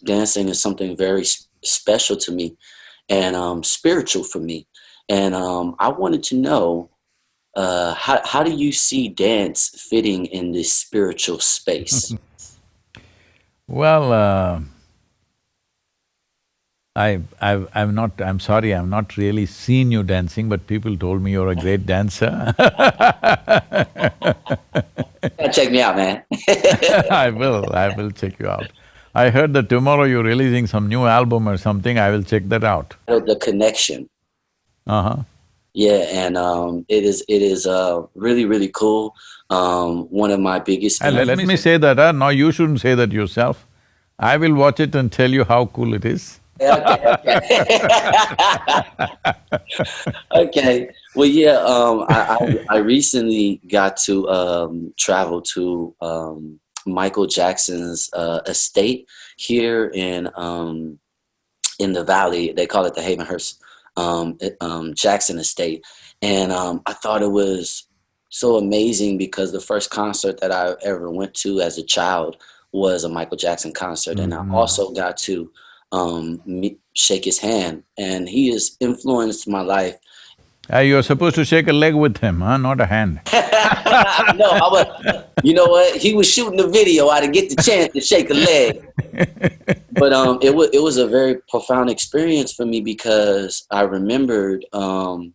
dancing is something very special to me and spiritual for me. And I wanted to know, how do you see dance fitting in this spiritual space? Well, I'm not, I'm sorry, I've not really seen you dancing, but people told me you're a great dancer. Gotta check me out, man. I will check you out. I heard that tomorrow you're releasing some new album or something, I will check that out. The connection. Uh-huh. Yeah, and it is really really cool. One of my biggest And let me say that, now you shouldn't say that yourself. I will watch it and tell you how cool it is. okay, okay. Okay. Well, yeah. I recently got to travel to Michael Jackson's estate here in the valley. They call it the Havenhurst Jackson Estate, and I thought it was so amazing because the first concert that I ever went to as a child was a Michael Jackson concert, and I also got to shake his hand, and he has influenced my life. You're supposed to shake a leg with him, huh? Not a hand. No, I was. You know what? He was shooting the video. I didn't get the chance to shake a leg, but it was a very profound experience for me because I remembered how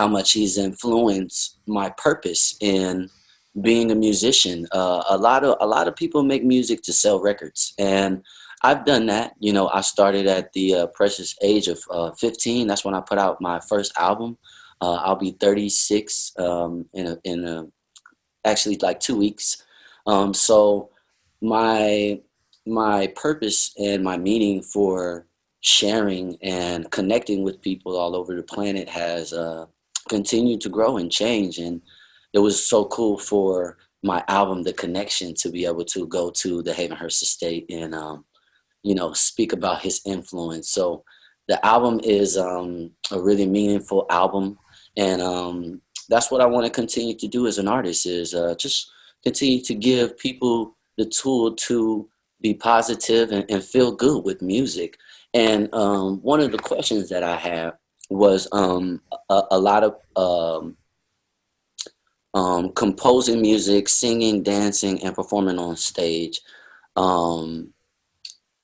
much he's influenced my purpose in being a musician. A lot of people make music to sell records, and I've done that. You know, I started at the precious age of 15. That's when I put out my first album. I'll be 36 in actually like 2 weeks. So my my purpose and my meaning for sharing and connecting with people all over the planet has continued to grow and change. And it was so cool for my album, The Connection, to be able to go to the Havenhurst Estate and speak about his influence. So the album is a really meaningful album, and that's what I want to continue to do as an artist is just continue to give people the tool to be positive and feel good with music. And one of the questions that I had was a lot of composing music, singing, dancing, and performing on stage um,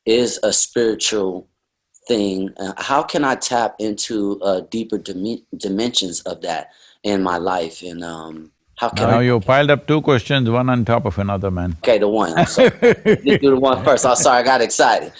is a spiritual thing. How can I tap into deeper dimensions of that in my life? And how can Now I? you piled up two questions, one on top of another, man. Okay, the one. I'm sorry. Let's do the one first. I'm sorry, I got excited.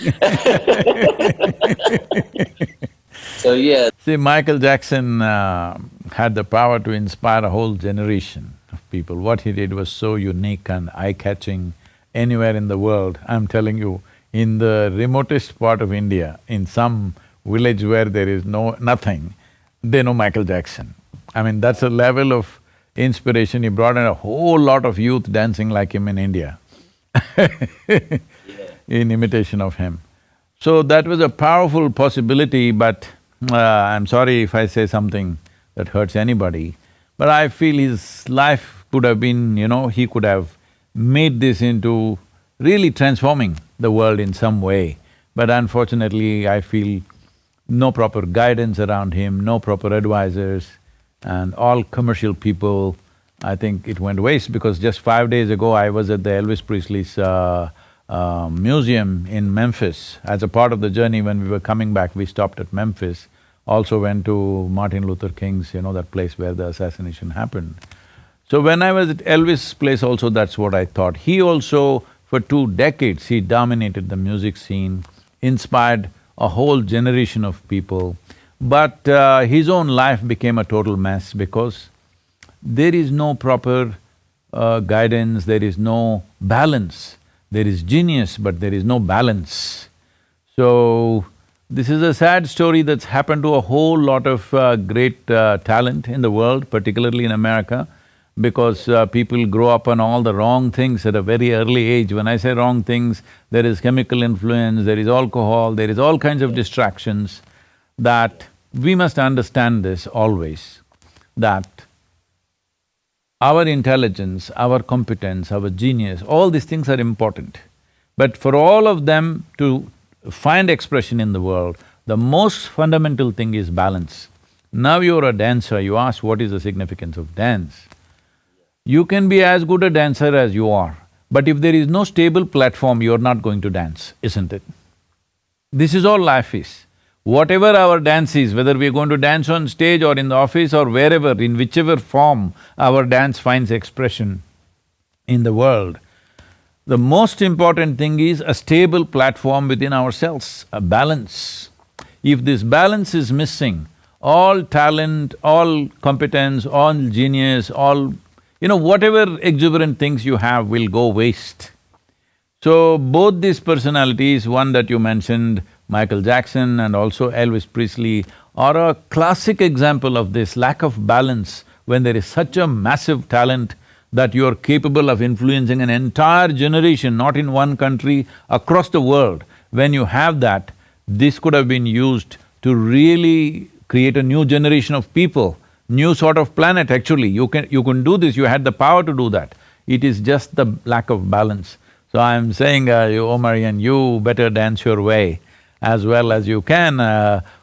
So yeah, See, Michael Jackson had the power to inspire a whole generation of people. What he did was so unique and eye-catching anywhere in the world. I'm telling you, in the remotest part of India, in some village where there is nothing, they know Michael Jackson. I mean, that's a level of inspiration. He brought in a whole lot of youth dancing like him in India in imitation of him. So that was a powerful possibility, but I'm sorry if I say something that hurts anybody, but I feel his life could have been, he could have made this into really transforming the world in some way. But unfortunately, I feel no proper guidance around him, no proper advisors, and all commercial people. I think it went waste because just 5 days ago I was at the Elvis Presley's museum in Memphis. As a part of the journey, when we were coming back, we stopped at Memphis. Also went to Martin Luther King's, that place where the assassination happened. So when I was at Elvis' place also, that's what I thought. He also, for 2 decades, he dominated the music scene, inspired a whole generation of people. But his own life became a total mess because there is no proper guidance, there is no balance. There is genius, but there is no balance. So, this is a sad story that's happened to a whole lot of great talent in the world, particularly in America, because people grow up on all the wrong things at a very early age. When I say wrong things, there is chemical influence, there is alcohol, there is all kinds of distractions that we must understand this always, that our intelligence, our competence, our genius, all these things are important. But for all of them to find expression in the world, the most fundamental thing is balance. Now you're a dancer, you ask what is the significance of dance. You can be as good a dancer as you are, but if there is no stable platform, you're not going to dance, isn't it? This is all life is. Whatever our dance is, whether we're going to dance on stage or in the office or wherever, in whichever form our dance finds expression in the world, the most important thing is a stable platform within ourselves, a balance. If this balance is missing, all talent, all competence, all genius, all… whatever exuberant things you have will go waste. So, both these personalities, one that you mentioned, Michael Jackson and also Elvis Presley, are a classic example of this lack of balance when there is such a massive talent that you are capable of influencing an entire generation, not in one country, across the world. When you have that, this could have been used to really create a new generation of people, new sort of planet actually. You can do this, you had the power to do that. It is just the lack of balance. So I'm saying, Omarian, you better dance your way as well as you can.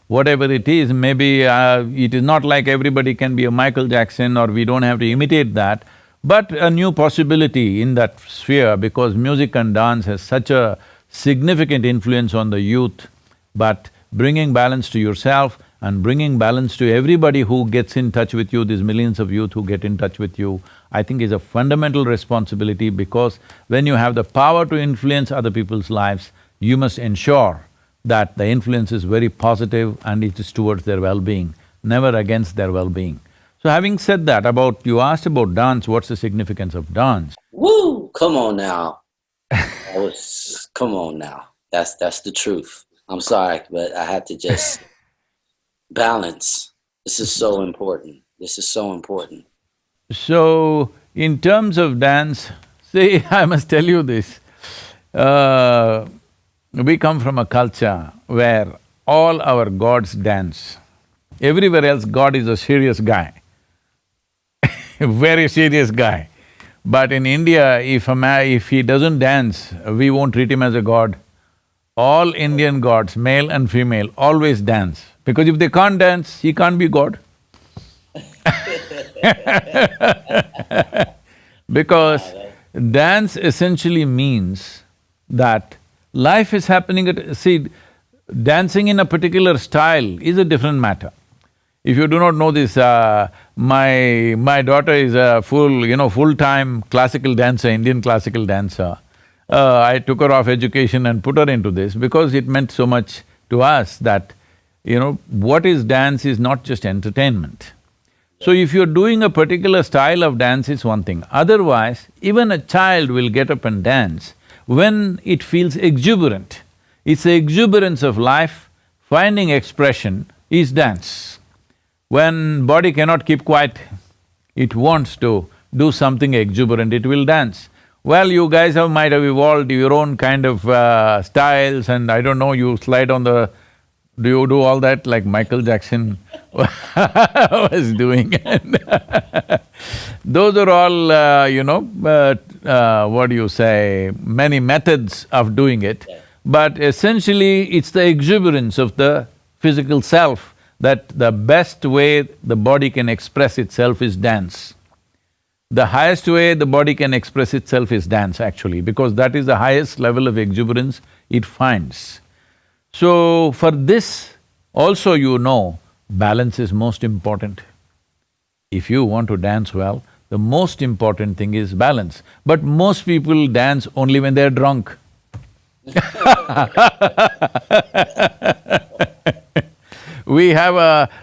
Whatever it is, maybe it is not like everybody can be a Michael Jackson or we don't have to imitate that, but a new possibility in that sphere because music and dance has such a significant influence on the youth. But bringing balance to yourself and bringing balance to everybody who gets in touch with you, these millions of youth who get in touch with you, I think is a fundamental responsibility because when you have the power to influence other people's lives, you must ensure that the influence is very positive and it is towards their well-being, never against their well-being. So having said that, you asked about dance, what's the significance of dance? Woo! Come on now. Come on now. That's the truth. I'm sorry, but I had to just… balance. This is so important. This is so important. So, in terms of dance, see, I must tell you this, we come from a culture where all our gods dance. Everywhere else, God is a serious guy, a very serious guy. But in India, if he doesn't dance, we won't treat him as a god. All Indian gods, male and female, always dance. Because if they can't dance, he can't be God. Because dance essentially means that life is happening at… See, dancing in a particular style is a different matter. If you do not know this, my daughter is a full-time classical dancer, Indian classical dancer. I took her off education and put her into this because it meant so much to us that, what is dance is not just entertainment. So if you're doing a particular style of dance, it's one thing. Otherwise, even a child will get up and dance when it feels exuberant. It's the exuberance of life, finding expression is dance. When body cannot keep quiet, it wants to do something exuberant, it will dance. Well, you guys might have evolved your own kind of styles and I don't know, you slide on the… Do you do all that like Michael Jackson was doing? Those are all, what do you say, many methods of doing it. But essentially, it's the exuberance of the physical self that the best way the body can express itself is dance. The highest way the body can express itself is dance actually, because that is the highest level of exuberance it finds. So, for this also balance is most important. If you want to dance well, the most important thing is balance. But most people dance only when they're drunk. We have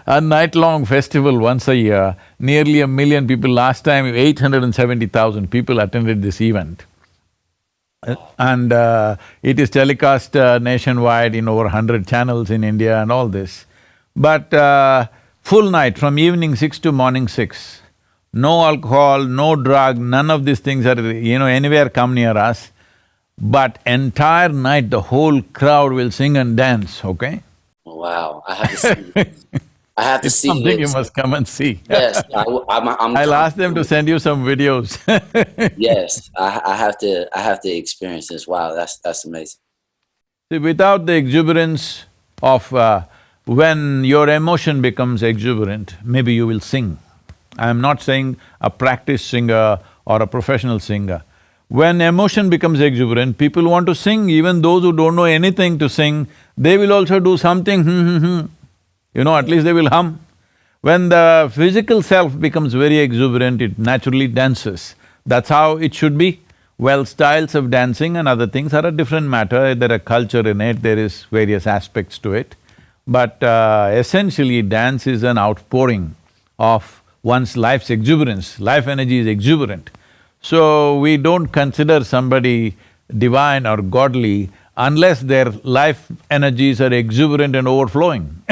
a night-long festival once a year, nearly 1 million people. Last time, 870,000 people attended this event. And it is telecast nationwide in over 100 channels in India and all this. But full night, from evening 6 to morning 6, no alcohol, no drug, none of these things are, anywhere come near us. But entire night, the whole crowd will sing and dance, okay? Wow, I I have to It's see something you it. must come and see. Yes, I'm I'll ask them to constantly. send you some videos. Yes, I have to. I have to experience this. Wow, that's amazing. See, without the exuberance of when your emotion becomes exuberant, maybe you will sing. I'm not saying a practiced singer or a professional singer. When emotion becomes exuberant, people want to sing, even those who don't know anything to sing, they will also do something, at least they will hum. When the physical self becomes very exuberant, it naturally dances. That's how it should be. Well, styles of dancing and other things are a different matter, there are culture in it, there is various aspects to it. But essentially, dance is an outpouring of one's life's exuberance, life energy is exuberant. So, we don't consider somebody divine or godly unless their life energies are exuberant and overflowing.